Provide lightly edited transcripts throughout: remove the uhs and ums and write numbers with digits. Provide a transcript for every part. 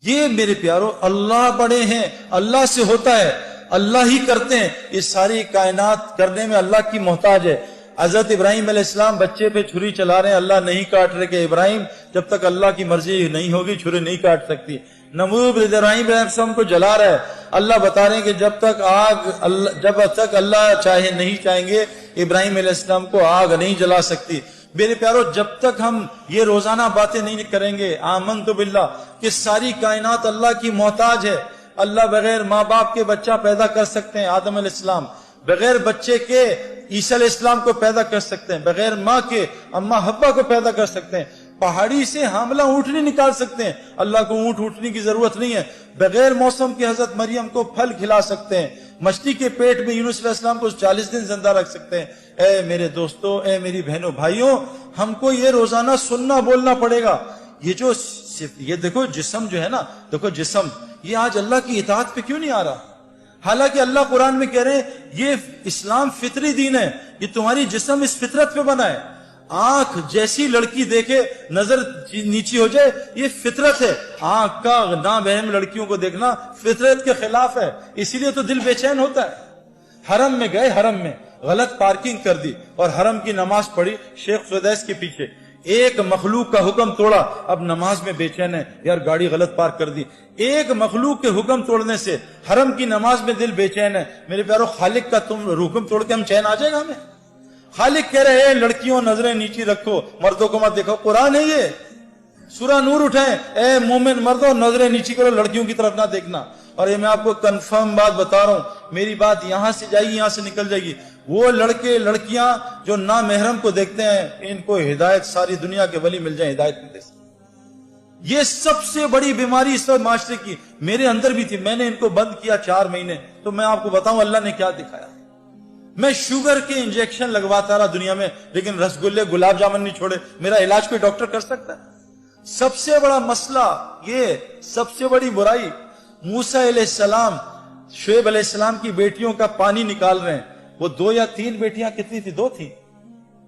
یہ میرے پیارو اللہ بڑے ہیں، اللہ سے ہوتا ہے، اللہ ہی کرتے ہیں، یہ ساری کائنات کرنے میں اللہ کی محتاج ہے۔ حضرت ابراہیم علیہ السلام بچے پہ چھری چلا رہے ہیں، اللہ نہیں کاٹ رہے کہ ابراہیم جب تک اللہ کی مرضی نہیں ہوگی چھری نہیں کاٹ سکتی۔ نمرود ابراہیم علیہ السلام کو جلا رہا ہے، اللہ بتا رہے ہیں کہ جب تک اللہ چاہے نہیں چاہیں گے ابراہیم علیہ السلام کو آگ نہیں جلا سکتی۔ میرے پیارو جب تک ہم یہ روزانہ باتیں نہیں کریں گے آمنت باللہ کہ ساری کائنات اللہ کی محتاج ہے، اللہ بغیر ماں باپ کے بچہ پیدا کر سکتے ہیں، آدم علیہ السلام بغیر بچے کے عیسیٰ علیہ السلام کو پیدا کر سکتے ہیں، بغیر ماں کے اماں حوا کو پیدا کر سکتے ہیں، پہاڑی سے حاملہ اونٹنی نکال سکتے ہیں، اللہ کو اونٹنی کی ضرورت نہیں ہے، بغیر موسم کے حضرت مریم کو پھل کھلا سکتے ہیں، مچھلی کے پیٹ میں یونس علیہ السلام کو 40 دن زندہ رکھ سکتے ہیں۔ اے میرے دوستو، اے میری بہنوں بھائیوں، ہم کو یہ روزانہ سننا بولنا پڑے گا۔ یہ دیکھو جسم جو ہے نا، دیکھو جسم یہ آج اللہ کی اطاعت پہ کیوں نہیں آ رہا؟ حالانکہ اللہ قرآن میں کہہ رہے ہیں یہ اسلام فطری دین ہے، یہ تمہاری جسم اس فطرت پہ بنا ہے۔ آنکھ جیسی لڑکی دیکھے نظر نیچی ہو جائے، یہ فطرت ہے۔ آنکھ کا نابہم لڑکیوں کو دیکھنا فطرت کے خلاف ہے، اسی لیے تو دل بے چین ہوتا ہے۔ حرم میں گئے، حرم میں غلط پارکنگ کر دی اور حرم کی نماز پڑھی شیخ سدیس کے پیچھے، ایک مخلوق کا حکم توڑا، اب نماز میں بے چین ہے، یار گاڑی غلط پارک کر دی۔ ایک مخلوق کے حکم توڑنے سے حرم کی نماز میں دل بے چین ہے۔ میرے پیارو خالق کا تم حکم توڑ کے ہم چین آ جائے گا ہمیں؟ خالق کہہ رہے ہیں لڑکیوں نظریں نیچی رکھو، مردوں کو مت دیکھو، قرآن ہے یہ، سورہ نور اٹھائیں، اے مومن مردوں نظریں نیچی کرو، لڑکیوں کی طرف نہ دیکھنا۔ اور یہ میں آپ کو کنفرم بات بتا رہا ہوں، میری بات یہاں سے جائے گی یہاں سے نکل جائے گی، وہ لڑکے لڑکیاں جو نامحرم کو دیکھتے ہیں ان کو ہدایت ساری دنیا کے ولی مل جائیں، ہدایت مل جائے۔ یہ سب سے بڑی بیماری اس وقت معاشرے کی میرے اندر بھی تھی، میں نے ان کو بند کیا 4 مہینے، تو میں آپ کو بتاؤں اللہ نے کیا دکھایا۔ میں شوگر کے انجیکشن لگواتا رہا دنیا میں، لیکن رسگلے گلاب جامن نہیں چھوڑے۔ میرا علاج کوئی ڈاکٹر کر سکتا ہے؟ سب سے بڑا مسئلہ یہ، سب سے بڑی برائی، موسیٰ علیہ السلام شعیب علیہ السلام کی بیٹیوں کا پانی نکال رہے ہیں، وہ 2 یا 3 بیٹیاں کتنی تھی؟ 2 تھی،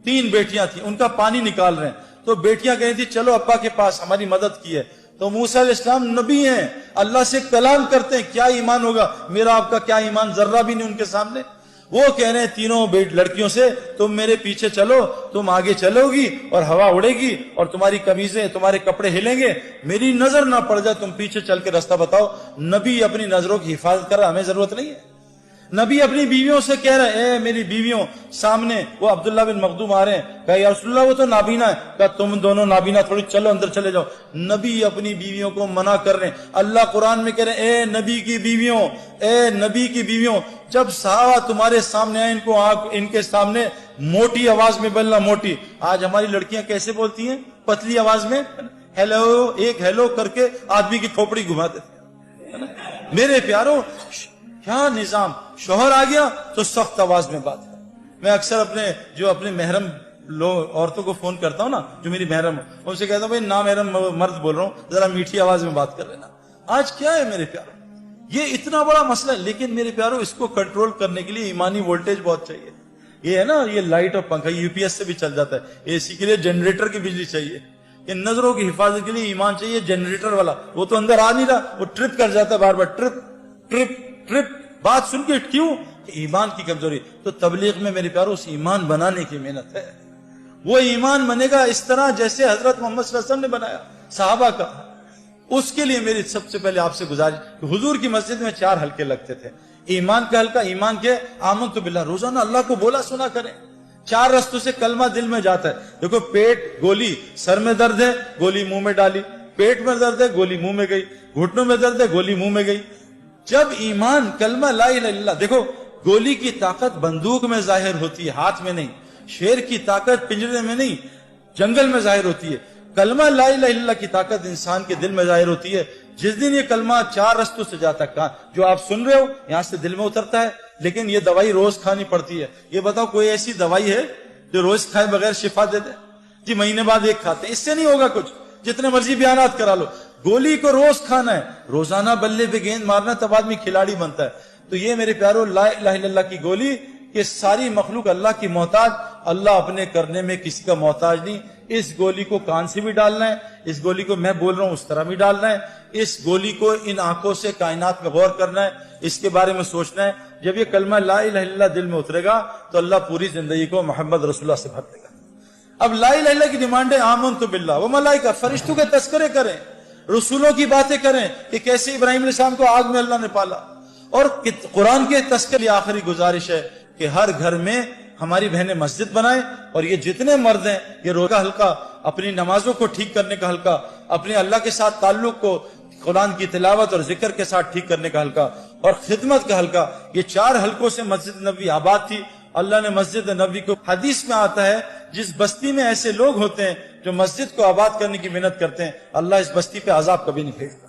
3 بیٹیاں تھیں، ان کا پانی نکال رہے ہیں، تو بیٹیاں کہہ رہی تھی چلو ابا کے پاس ہماری مدد کی ہے۔ تو موسیٰ علیہ السلام نبی ہیں، اللہ سے کلام کرتے ہیں، کیا ایمان ہوگا؟ میرا آپ کا کیا ایمان؟ ذرہ بھی نہیں ان کے سامنے۔ وہ کہہ رہے ہیں تینوں لڑکیوں سے تم میرے پیچھے چلو، تم آگے چلو گی اور ہوا اڑے گی اور تمہاری قمیضیں تمہارے کپڑے ہلیں گے، میری نظر نہ پڑ جائے، تم پیچھے چل کے راستہ بتاؤ۔ نبی اپنی نظروں کی حفاظت کر رہا، ہمیں ضرورت نہیں ہے۔ نبی اپنی بیویوں سے کہہ رہے ہیں اے میری بیویوں، سامنے وہ عبداللہ بن مخدوم آ رہے ہیں، کہا یا رسول اللہ وہ تو نابینا ہے، کہا تم دونوں نابینا تھوڑی، چلو اندر چلے جاؤ۔ نبی اپنی بیویوں کو منع کر رہے ہیں۔ اللہ قرآن میں کہہ رہے ہیں اے نبی کی بیویوں، اے نبی کی بیویوں، جب صحابہ تمہارے سامنے آئے ان کے سامنے موٹی آواز میں بولنا، موٹی۔ آج ہماری لڑکیاں کیسے بولتی ہیں؟ پتلی آواز میں ہیلو، ایک ہیلو کر کے آدمی کی تھوپڑی گھما دیتے ہیں۔ میرے پیارو کیا نظام! شوہر آ گیا تو سخت آواز میں بات کر۔ میں اکثر اپنے محرم عورتوں کو فون کرتا ہوں نا، جو میری محرم ہو، ان سے کہتا ہوں بھائی نامحرم مرد بول رہا ہوں، ذرا میٹھی آواز میں بات کر لینا۔ آج کیا ہے میرے پیارو، یہ اتنا بڑا مسئلہ ہے، لیکن میرے پیارو اس کو کنٹرول کرنے کے لیے ایمانی وولٹیج بہت چاہیے۔ یہ ہے نا، یہ لائٹ اور پنکھا یو پی ایس سے بھی چل جاتا ہے، اے سی کے لیے جنریٹر کی بجلی چاہیے، یہ نظروں کی حفاظت کے لیے ایمان چاہیے جنریٹر والا، وہ تو اندر آ نہیں رہا، وہ ٹرپ کر جاتا ہے بار بار، ٹرپ ٹرپ ٹرپ، بات سن کے کیوں؟ کہ ایمان کی کمزوری۔ تو تبلیغ میں میرے پیارو اس ایمان بنانے کی محنت ہے، وہ ایمان بنے گا اس طرح جیسے حضرت محمد صلی اللہ علیہ وسلم نے بنایا صحابہ کا۔ اس کے لیے میری سب سے پہلے آپ سے گزارش کہ حضور کی مسجد میں 4 حلقے لگتے تھے، ایمان کا حلقہ، ایمان کے آمنت باللہ، روزانہ اللہ کو بولا سنا کریں۔ 4 رستوں سے کلمہ دل میں جاتا ہے۔ دیکھو پیٹ گولی، سر میں درد ہے گولی منہ میں ڈالی، پیٹ میں درد ہے گولی منہ میں گئی، گھٹنوں میں درد ہے گولی منہ میں گئی۔ جب ایمان کلمہ لا الہ الا اللہ، دیکھو گولی کی طاقت بندوق میں ظاہر ہوتی ہے، ہاتھ میں نہیں، شیر کی طاقت پنجرے میں نہیں، جنگل میں ظاہر ہوتی ہے۔ کلمہ لا الہ الا اللہ کی طاقت انسان کے دل میں ظاہر ہوتی ہے۔ جس دن یہ کلمہ 4 رستوں سے جاتا ہے، جو آپ سن رہے ہو یہاں سے دل میں اترتا ہے، لیکن یہ دوائی روز کھانی پڑتی ہے۔ یہ بتاؤ کوئی ایسی دوائی ہے جو روز کھائے بغیر شفا دے دے؟ جی مہینے بعد ایک کھاتے ہیں، اس سے نہیں ہوگا کچھ، جتنے مرضی بیانات کرا لو، گولی کو روز کھانا ہے، روزانہ بلے پہ گیند مارنا تب آدمی کھلاڑی بنتا ہے۔ تو یہ میرے پیارو لا الہ الا اللہ کی گولی، کہ ساری مخلوق اللہ کی محتاج، اللہ اپنے کرنے میں کسی کا محتاج نہیں۔ اس گولی کو کان سے بھی ڈالنا ہے، اس گولی کو میں بول رہا ہوں اس طرح بھی ڈالنا ہے، اس گولی کو ان آنکھوں سے کائنات میں غور کرنا ہے، اس کے بارے میں سوچنا ہے۔ جب یہ کلمہ لا الہ الا اللہ دل میں اترے گا تو اللہ پوری زندگی کو محمد رسول اللہ سے بھر دے گا۔ اب لا الہ الا اللہ کی ڈیمانڈ ہے آمنت باللہ و ملائکہ، فرشتوں کے تذکرے کریں، رسولوں کی باتیں کریں کہ کیسے ابراہیم علیہ السلام کو آگ میں اللہ نے پالا، اور قرآن کے تذکرے۔ آخری گزارش ہے کہ ہر گھر میں ہماری بہنیں مسجد بنائیں، اور یہ جتنے مرد ہیں یہ روزہ کا حلقہ، اپنی نمازوں کو ٹھیک کرنے کا حلقہ، اپنے اللہ کے ساتھ تعلق کو قرآن کی تلاوت اور ذکر کے ساتھ ٹھیک کرنے کا حلقہ، اور خدمت کا حلقہ، یہ 4 حلقوں سے مسجد نبوی آباد تھی۔ اللہ نے مسجد نبوی کو، حدیث میں آتا ہے جس بستی میں ایسے لوگ ہوتے ہیں جو مسجد کو آباد کرنے کی محنت کرتے ہیں، اللہ اس بستی پہ عذاب کبھی نہیں بھیجتا۔